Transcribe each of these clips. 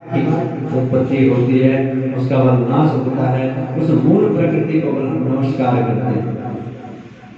की उत्पत्ति होती है, उसका नाश होता है, उस मूल प्रकृति को नमस्कार करते हैं।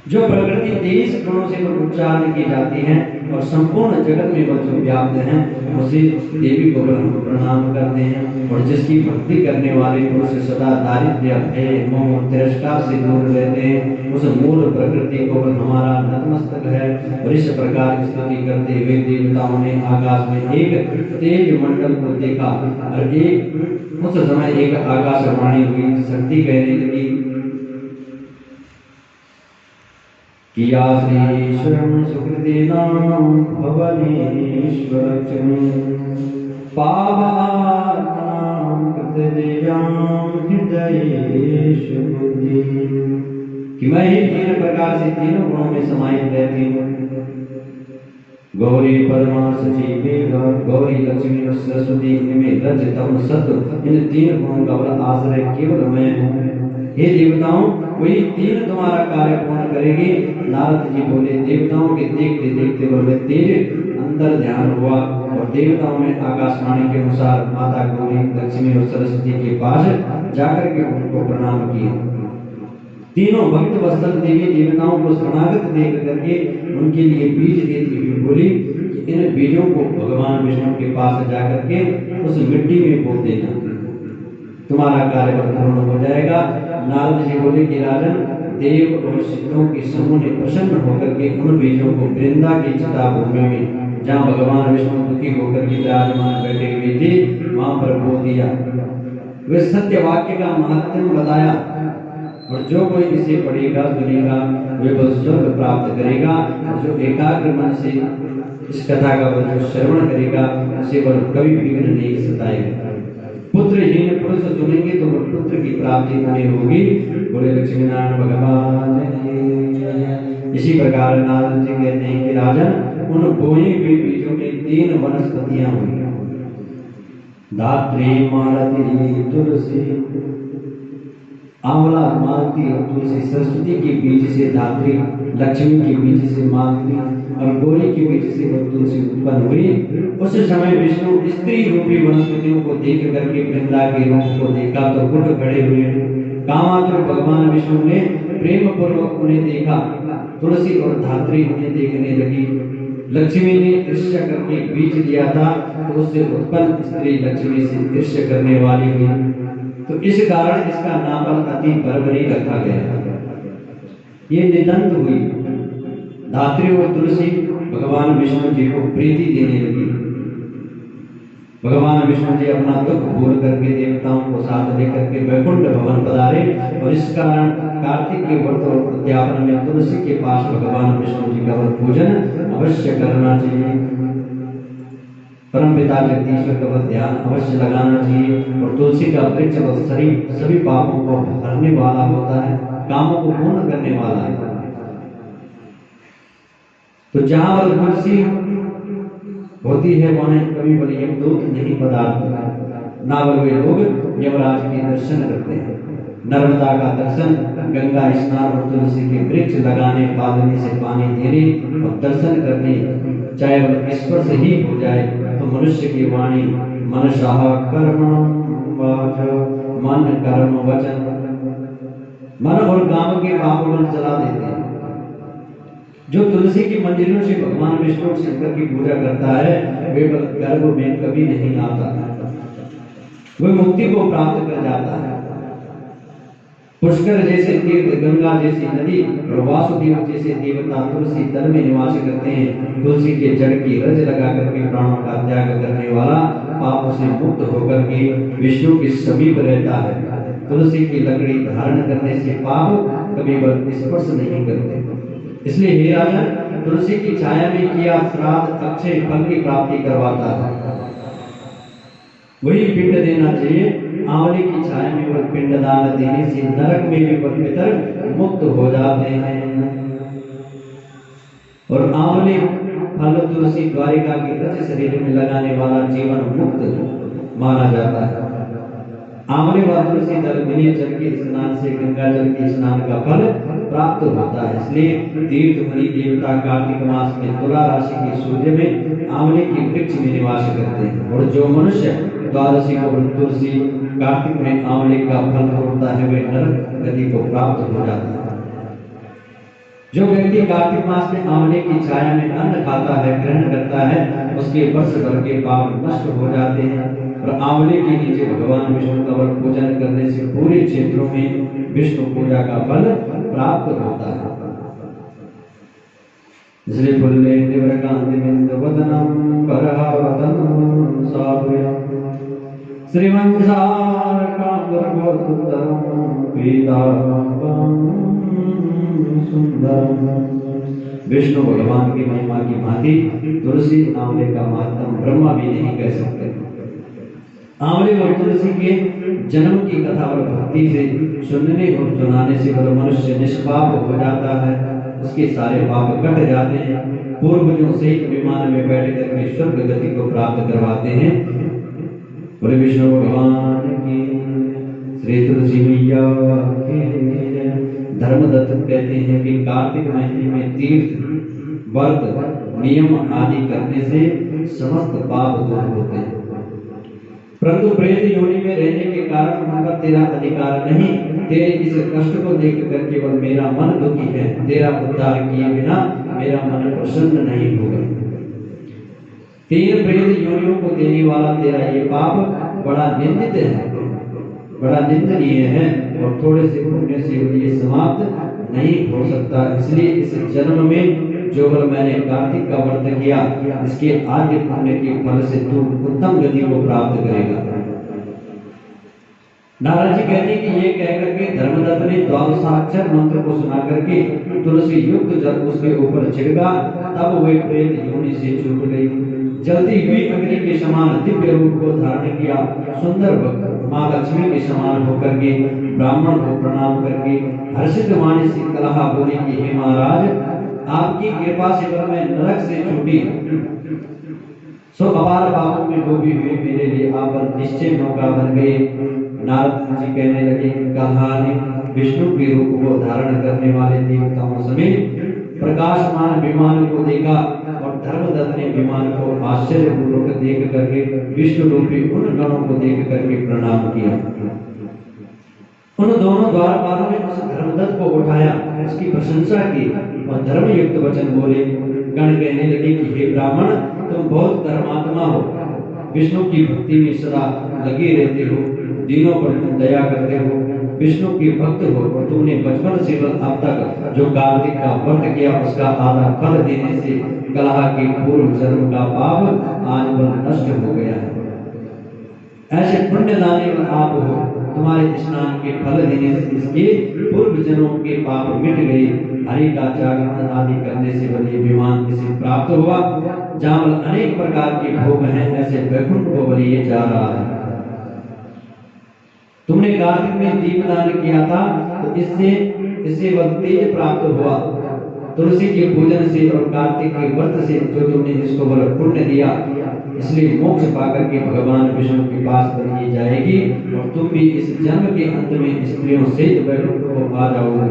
जो प्रकृति 23 गुणों से उच्चारण की जाती है और संपूर्ण जगत में वो जो व्याप्त है, उसी देवी को प्रणाम करते हैं। और जिसकी भक्ति करने वाले पुरुष सदा दारिद्र्य, भय, मोह, तिरस्कार से दूर रहते हैं, उस मूल प्रकृति को हमारा नतमस्तक है। और इस प्रकार स्तुति करते हुए देवताओं ने आकाश में एक तेज मंडल को देखा और एक उस समय एक आकाशवाणी हुई। शक्ति कहने लगी किया श्रीश्वरं सुकृतिनां भवनेश्वरं पावानां कृतदेयां हृदयेषु बुद्धिः। कि मैं ही तीन प्रकार से तीनों गुणों में समाहित रहती हूँ। गौरी परमा सची गौरी लक्ष्मी और सरस्वती, इनमें रज तम सत्व, इन तीन गुणों का आश्रय केवल मैं हूँ। हे देवताओं, वही तीन तुम्हारा कार्य पूर्ण करेगी। नारद जी बोले, देवताओं के देखते देखते वह तेज अंदर ध्यान हुआ और देवताओं ने आकाशवाणी के अनुसार माता गौरी, लक्ष्मी और सरस्वती के पास जाकर के उनको प्रणाम किए। तीनों भक्त वत्सल देवी देवताओं को शरणागत देख करके उनके लिए बीज देती हुई बोली, इन बीजों को भगवान विष्णु के पास जाकर के उस मिट्टी में बो देना, तुम्हारा कार्य पूर्ण हो जाएगा। नारद जी बोले कि राजन, देव और सिद्धों के समूह ने प्रसन्न होकर के उन बीजों को वृंदा की चिता भूमि में, जहाँ भगवान विष्णु दुखी होकर के विराजमान बैठे हुए थे, वहां पर बो दिया। वे सत्य वाक्य का महत्व बताया और जो कोई इसे पढ़ेगा सुनेगा वे स्वर्ग प्राप्त करेगा। और जो एकाग्र मन से इस कथा का जो श्रवण करेगा उसे वह कभी विघ्न नहीं सताएगा। पुत्रहीन पुरुष सुनेंगे तो वह पुत्र की प्राप्ति उन्हें होगी। बोले लक्ष्मी नारायण भगवान। इसी प्रकार नारद जी कहते हैं कि राजन, उन बोए हुए बीजों में तीन वनस्पतियां हुई, धात्री, मालती, तुलसी। आंवला, मालती और तुलसी। सरस्वती के बीज से धात्री, लक्ष्मी के बीज से मालती और गौरी के बीज से वह तुलसी उत्पन्न हुई। उस समय विष्णु स्त्री रूपी वनस्पतियों को देख करके वृंदा के रूप को देखा तो उठ खड़े हुए। कामातुर भगवान विष्णु ने प्रेम पूर्वक उन्हें देखा। तुलसी और धात्री उन्हें देखने लगी। लक्ष्मी ने ईर्ष्या करके बीज दिया था तो उससे उत्पन्न स्त्री लक्ष्मी से ईर्ष्या करने वाली हुई। तो इस कारण इसका नाम अति बर्बरी रखा गया। ये निदंत हुई। धात्री और तुलसी भगवान विष्णु जी को प्रीति देने लगी। भगवान विष्णु जी अपना दुख भूल करके देवताओं को साथ लेकर के वैकुंठ भवन पधारे और इस कारण कार्तिक के व्रत और उद्यापन में तुलसी के पास भगवान विष्णु जी का पूजन अवश्य करना चाहिए। परम पिता जगदीश्वर का ध्यान अवश्य लगाना चाहिए। और तुलसी का वृक्ष सभी पापों को हरने वाला होता है, कामों को पूर्ण करने वाला है। तो जहां पर तुलसी होती है वहां कभी बड़ी यमदूत नहीं पदार्थ ना वे लोग यमराज के दर्शन करते हैं। नर्मदा का दर्शन, गंगा स्नान और तुलसी के वृक्ष लगाने, पादनी से पानी देने और दर्शन करने, चाहे वह स्पर्श ही हो जाए तो मनुष्य की वाणी मनसा कर्म मन कर्म वचन, मन और काम के पाप को जला देते हैं। जो तुलसी की मंदिरों से भगवान विष्णु शंकर की पूजा करता है वे गर्भ में कभी नहीं आता, वह मुक्ति को प्राप्त कर जाता है। पुष्कर जैसे तीर्थ, गंगा जैसी नदी और वासुदेव जैसे देवता तुलसी तल में निवास करते हैं। तुलसी के जड़ की रज लगा करके प्राणों का त्याग करने वाला पाप से मुक्त होकर के विष्णु के समीप रहता है। तुलसी की लकड़ी धारण करने से पाप कभी स्पर्श नहीं करते। इसलिए हे राजन, तुलसी की छाया में किया श्राद्ध अक्षय फल की प्राप्ति करवाता है। वही पिंड देना चाहिए। आंवले की छाया में वह पिंडदान देने से नरक में भी पवित्र मुक्त हो जाते हैं। और आंवले फल तुलसी द्वारिका के रज शरीर में लगाने वाला जीवन मुक्त माना जाता है। आंवले व तुलसी दल मिले जल के स्नान से गंगा जल के स्नान का फल प्राप्त होता है। इसलिए तीर्थ मुनि देवता कार्तिक मास में तुला राशि के सूर्य में आंवले के वृक्ष में निवास करते हैं। और जो मनुष्य द्वादशी को तुलसी, कार्तिक में आंवले का फल होता है, वे नरक गति को प्राप्त हो जाता है। जो व्यक्ति कार्तिक मास में आंवले की छाया में अन्न खाता है, ग्रहण करता है, उसके वर्ष भर के पाप नष्ट हो जाते हैं। और आंवले के नीचे भगवान विष्णु का पूजन करने से पूरे क्षेत्रों में विष्णु पूजा का फल प्राप्त होता है। इसलिए फुल्ले वदनम विष्णु भगवान की महिमा की भांति तुलसी आंवले का महत्व ब्रह्मा भी नहीं कह सकते। आंवले और तुलसी के जन्म की कथा और भक्ति से सुनने और सुनाने से वह मनुष्य निष्पाप हो जाता है, उसके सारे पाप कट जाते हैं, पूर्वजों से विमान में बैठ कर स्वर्ग गति को प्राप्त करवाते हैं। बोले विष्णु भगवान की, श्री तुलसी मैया की। धर्मदत्त कहते हैं कि कार्तिक महीने में तीर्थ, व्रत, नियम आदि करने से समस्त पाप दूर होते हैं, परंतु प्रेत योनि में रहने के कारण उन पर तेरा अधिकार नहीं। तेरे इस कष्ट को देख कर केवल मेरा मन दुखी है, तेरा उद्धार किए बिना मेरा मन प्रसन्न नहीं होगा। तीन प्रेत योनियों को देने वाला तेरा ये पाप बड़ा निंदित है, बड़ा निंदनीय है, और थोड़े से पुण्य से ये समाप्त नहीं हो सकता। इसलिए इस जन्म में जो बल मैंने कार्तिक का व्रत किया, इसके आद्य पुण्य के फल से तू उत्तम गति को प्राप्त करेगा। नारद जी कहते हैं कि ये कहकर के धर्मदत्त ने द्वादशाक्षर मंत्र को सुना करके तुलसी युक्त जल उसके ऊपर छिड़का, तब वे प्रेत योनि से छूट गई। जल्दी हुई अग्नि के समान दिव्य रूप को धारण किया, सुंदर माँ लक्ष्मी के समान होकर के ब्राह्मण को प्रणाम करके हर्षित वाणी से कलहा बोली कि हे महाराज, आपकी कृपा से वह मैं नरक से छूटी, सो अपार पापों में डूबी हुई मेरे लिए आप निश्चय मौका बन गए। नारद जी कहने लगे, कहानी विष्णु के रूप को धारण करने वाले देवताओं समेत प्रकाशमान विमान को देखा, और धर्मदत्त ने विमान को आश्चर्यपूर्वक देख करके विष्णु रूपी उन गणों को देख करके प्रणाम किया। उन दोनों द्वारपालों ने उस धर्मदत्त को उठाया, उसकी प्रशंसा की और धर्मयुक्त वचन बोले। गण कहने लगे कि हे ब्राह्मण, तुम बहुत धर्मात्मा हो, विष्णु की भक्ति में सदा लगे रहते हो, दीनों पर तुम दया करते हो, विष्णु के भक्त हो, और तुमने बचपन से अब तक जो कार्तिक का व्रत किया उसका आधा फल देने से कलह के पूर्व जन्म का पाप आज बल नष्ट हो गया है। ऐसे पुण्य दानी आप हो, तुम्हारे स्नान के फल देने से इसके पूर्व जन्मों के पाप मिट गए। हरि का जागरण आदि करने से बलि विमान इसे प्राप्त हुआ, जहाँ अनेक प्रकार के भोग हैं, ऐसे वैकुंठ को बलि जा रहा है। तुमने कार्तिक में दीपदान किया था, तो इससे वह तेज प्राप्त हुआ। तुलसी के पूजन से और कार्तिक के व्रत से जो तुमने इसको बड़ा पुण्य दिया, इसलिए मोक्ष पाकर के भगवान विष्णु के पास बनी जाएगी, और तुम भी इस जन्म के अंत में स्त्रियों से वैकुंठ को आ जाओगे।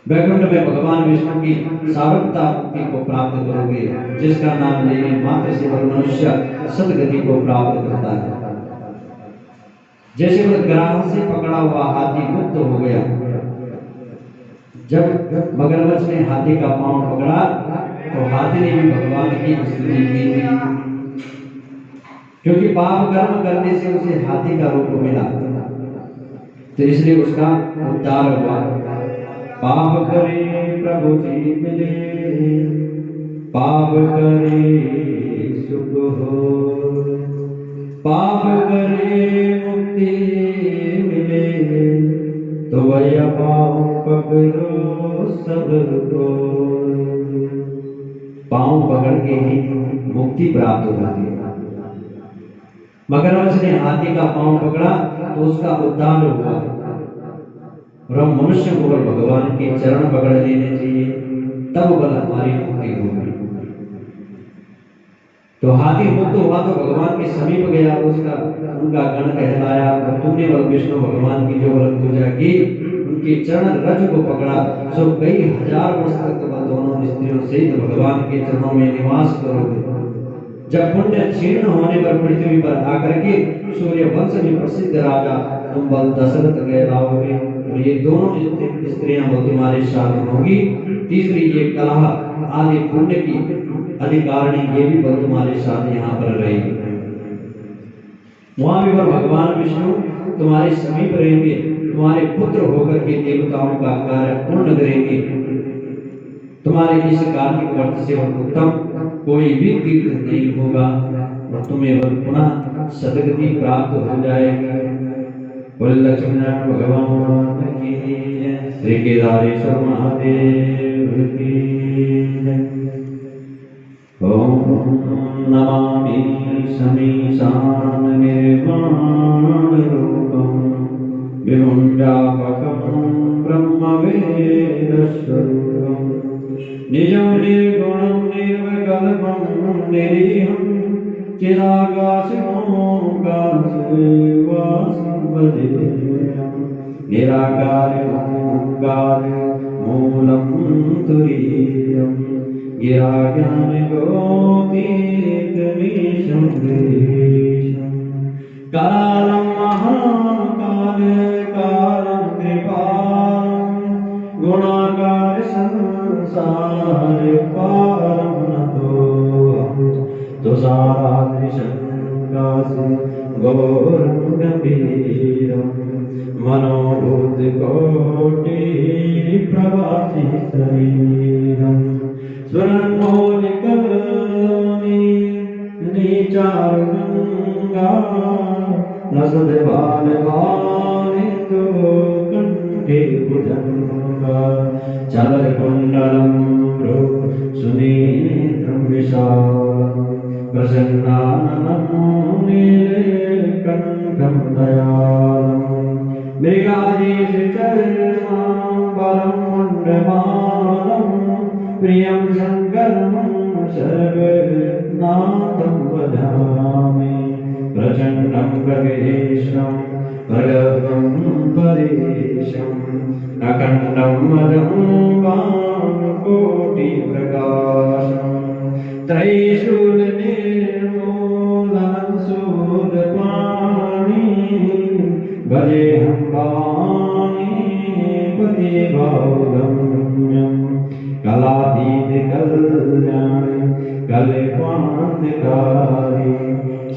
वैकुंठ में भगवान विष्णु की सार्वभौमता को प्राप्त करोगे, जिसका नाम लेने मात्र से वह मनुष्य सदगति को प्राप्त करता है। जैसे वह ग्राह से पकड़ा हुआ हाथी मुक्त हो गया। जब मगरमच्छ ने हाथी का पांव पकड़ा, तो हाथी ने भी भगवान की स्तुति की थी, क्योंकि पाप कर्म करने से उसे हाथी का रूप मिला, तो इसलिए उसका उद्धार हुआ। पाप करे प्रभु जी मिले, पाप करे सुख हो, पाप करे मुक्ति मिले, तो वह पाँव पकड़ो सबको। पाँव पकड़ के ही मुक्ति प्राप्त होती है। मगरमच्छ ने हाथी का पाँव पकड़ा तो उसका उद्धार हुआ, और हम मनुष्य को भगवान के चरण पकड़ लेने चाहिए, तब बल हमारी मुक्ति होगी। तो हाथी मुक्त हुआ तो भगवान के समीप गया, उनका गण कहलाया, और तुमने वह विष्णु भगवान की जो पूजा की, उनके चरण रज को पकड़ा, सो कई हजार वर्ष तक वह दोनों स्त्रियों सहित भगवान के चरणों में निवास करोगे। जब पुण्य क्षीण होने पर पृथ्वी पर आकर के सूर्य वंश में प्रसिद्ध राजा तुम बल दशरथ गए लाओगे, और ये दोनों स्त्रियां बल तुम्हारे साथ होंगी। तीसरी ये कलह आदि पुण्य की अधिकारिणी ये भी बल तुम्हारे साथ यहाँ पर रहेगी। वहां भी भगवान विष्णु तुम्हारे समीप रहेंगे, तुम्हारे पुत्र होकर के देवताओं का कार्य पूर्ण करेंगे। तुम्हारे इस कार्य वर्त से उत्तम कोई भी तीर्थ नहीं होगा और तुम्हें पुनः सदगति प्राप्त हो जाएगी। बोल लक्ष्मी नारायण भगवान की जय, श्री केदारेश्वर महादेव की जय। ओम नमामि समीशान निर्वाण रूपम विमुंडापकं ब्रह्मवेदस्वरूपं निजं निर्गुणं निर्विकल्पं निरीहं चिदाकाशोऽकाशवासं भजेऽहं निराकारं तुरीयं गिराज्ञानगोपीतमीशं देशं कालं महाकालकालं कृपालं गुणाकार संसार पारं नतोऽहं तुषाराद्रिशङ्कासि घोरं गम्भीरं मनोबुद्धिकोटि प्रभाति शरीरं स्वरन्मौलिकनि नीचारुगङ्गा लसद्बालभानितो कण्ठे भुजङ्गा चलकुण्डलं सुनेत्रं विशालं प्रसन्नाननं नीलकण्ठं दयालं मृगाधीशचर्माम्बरं मुण्डमालं प्रियं शङ्करं सर्वनाथं भजामि प्रचण्डं प्रवेशं भगवं परेशम् अखण्डं मदं वाङ्कोटिप्रकाशं त्रैशूलनिर्मूलं शूलपाणि भजेऽहं भवानी पदे बाहुगम्यं कलातीतकल्याणि कल्पान्तकारी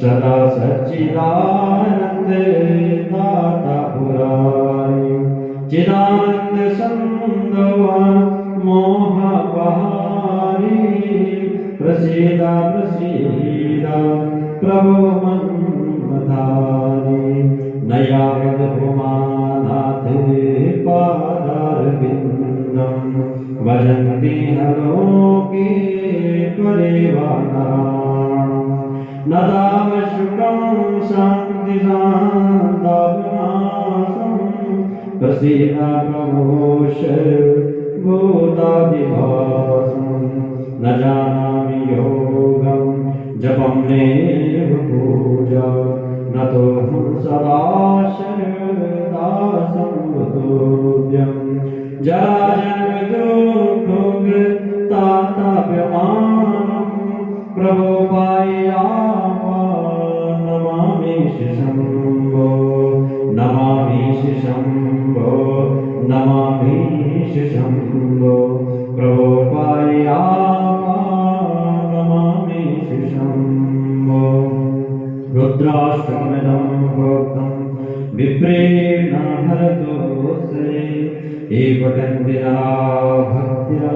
सदा सच्चिदानन्द दाता पुरारी चिदानंद संदवा मोहपहारी प्रसीदा प्रसीदा प्रभो मन्मथारी नयावद भुमानाथ पादारविन्दं भजन्ति हलोके परिवाराणं नदावशुकं शान्तिशान्तापनाशं प्रसीदा प्रभोष भूतादिभासं न जानामि योगं जपं नैव पूजा नतोऽहं सदा शरदा संवतोऽद्यं जराजन्मदुःखताताप्यमानं प्रभो पायापा नमामि शम्भो नमामि शम्भो नमामि शम्भो प्रभो पायापा नमामि शम्भो रुद्राष्टकमिदं प्रोक्तं विप्रेण हरतु श्रे हे पठन्ति नराः भक्त्या